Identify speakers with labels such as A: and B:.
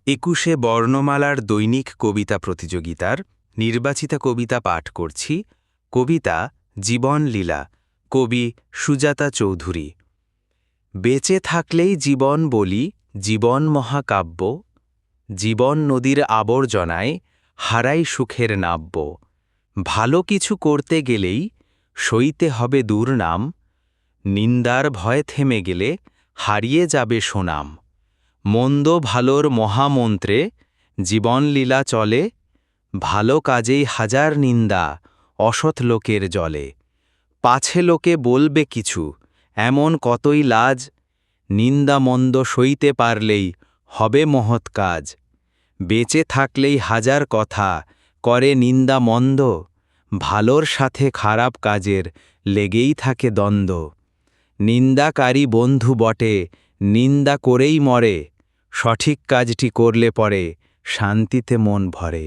A: ২১শে বর্ণমালার দৈনিক কবিতা প্রতিযোগিতার নির্বাচিত কবিতা পাঠ করছি। কবিতা জীবনলীলা, কবি সুজাতা চৌধুরী। বেঁচে থাকলেই জীবন বলি, জীবন মহাকাব্য। জীবন নদীর আবর্জনায় হারাই সুখের নাব্য। ভালো কিছু করতে গেলেই সইতে হবে দুর্নাম। নিন্দার ভয় থেমে গেলে হারিয়ে যাবে সুনাম। মন্দ ভালোর মহামন্ত্রে জীবনলীলা চলে। ভালো কাজেই হাজার নিন্দা অসৎ লোকের জলে। পাছে লোকে বলবে কিছু, এমন কতই লাজ। নিন্দা মন্দ সইতে পারলেই হবে মহৎ কাজ। বেঁচে থাকলেই হাজার কথা করে নিন্দা মন্দ। ভালোর সাথে খারাপ কাজের লেগেই থাকে দ্বন্দ্ব। নিন্দাকারী বন্ধু বটে, নিন্দা করেই মরে। সঠিক কাজটি করলে পরে শান্তিতে মন ভরে।